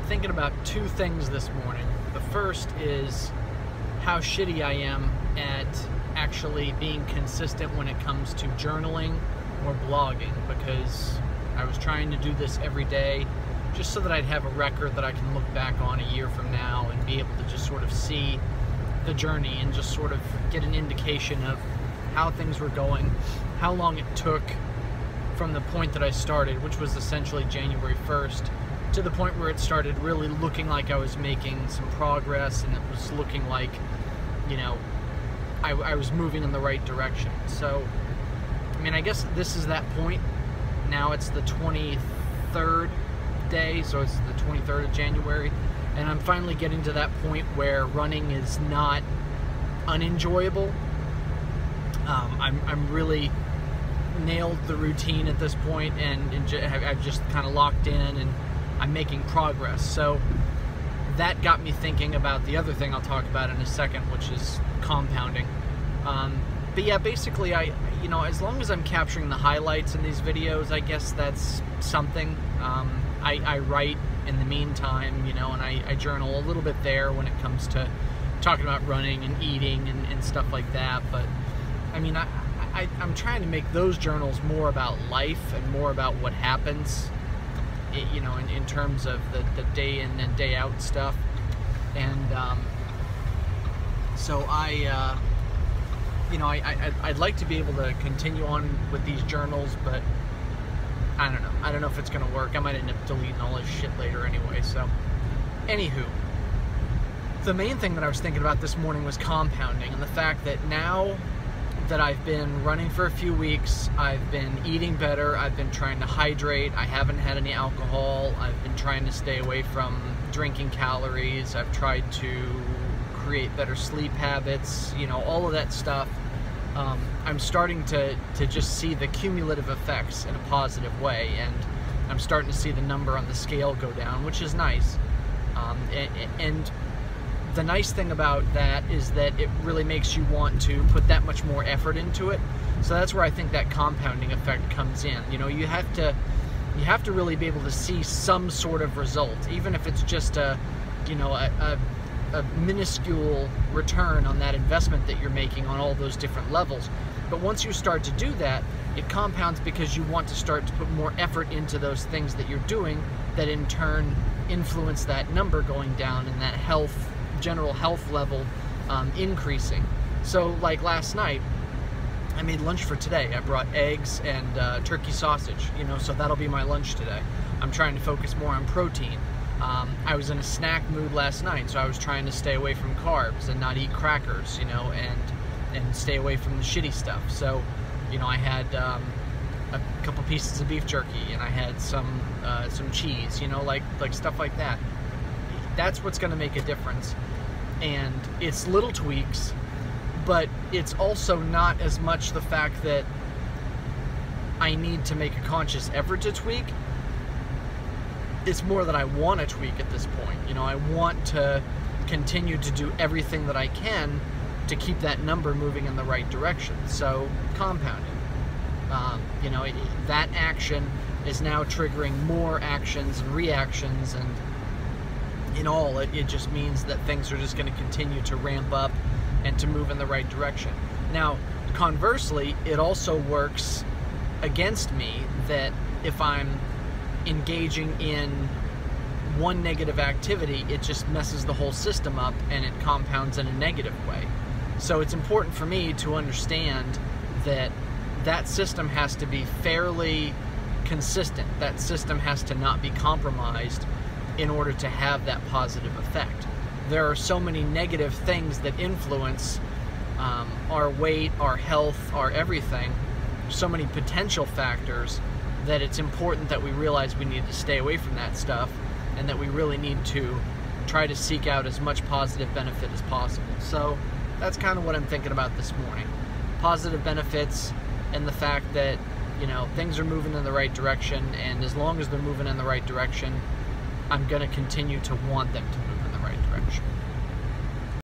thinking about two things this morning. The first is how shitty I am at actually being consistent when it comes to journaling or blogging, because I was trying to do this every day just so that I'd have a record that I can look back on a year from now and be able to just sort of see the journey and just sort of get an indication of how things were going, how long it took from the point that I started, which was essentially January 1st, to the point where it started really looking like I was making some progress, and it was looking like, you know, I was moving in the right direction. So, I mean, I guess this is that point. Now it's the 23rd day, so it's the 23rd of January, and I'm finally getting to that point where running is not unenjoyable. I'm really nailed the routine at this point, and I've just kind of locked in, and I'm making progress. So that got me thinking about the other thing I'll talk about in a second, which is compounding. But yeah, basically, you know, as long as I'm capturing the highlights in these videos, I guess that's something. I write in the meantime, you know, and I journal a little bit there when it comes to talking about running and eating and stuff like that. But I mean, I'm trying to make those journals more about life and more about what happens, you know, in terms of the day in and day out stuff. And so you know, I'd like to be able to continue on with these journals, but I don't know. I don't know if it's going to work. I might end up deleting all this shit later anyway. So, anywho, the main thing that I was thinking about this morning was compounding, and the fact that now that I've been running for a few weeks, I've been eating better, I've been trying to hydrate, I haven't had any alcohol, I've been trying to stay away from drinking calories, I've tried to create better sleep habits, you know, all of that stuff. I'm starting to just see the cumulative effects in a positive way, and I'm starting to see the number on the scale go down, which is nice. And the nice thing about that is that it really makes you want to put that much more effort into it. So that's where I think that compounding effect comes in. You know, you have to really be able to see some sort of result, even if it's just a minuscule return on that investment that you're making on all those different levels. But once you start to do that, it compounds because you want to start to put more effort into those things that you're doing, that in turn influence that number going down and that general health level increasing. So like last night, I made lunch for today. I brought eggs and turkey sausage, you know, so that'll be my lunch today. I'm trying to focus more on protein. I was in a snack mood last night, so I was trying to stay away from carbs and not eat crackers, you know, and stay away from the shitty stuff. So, you know, I had a couple pieces of beef jerky, and I had some cheese, you know, like stuff like that. That's what's going to make a difference. And it's little tweaks, but it's also not as much the fact that I need to make a conscious effort to tweak. It's more that I want to tweak at this point. You know, I want to continue to do everything that I can to keep that number moving in the right direction. So, compounding. You know, that action is now triggering more actions and reactions, and in all, it just means that things are just going to continue to ramp up and to move in the right direction. Now, conversely, it also works against me that if I'm engaging in one negative activity, it just messes the whole system up and it compounds in a negative way. So it's important for me to understand that that system has to be fairly consistent. That system has to not be compromised in order to have that positive effect. There are so many negative things that influence our weight, our health, our everything, so many potential factors, that it's important that we realize we need to stay away from that stuff, and that we really need to try to seek out as much positive benefit as possible. So that's kind of what I'm thinking about this morning. Positive benefits, and the fact that, you know, things are moving in the right direction, and as long as they're moving in the right direction, I'm going to continue to want them to move in the right direction.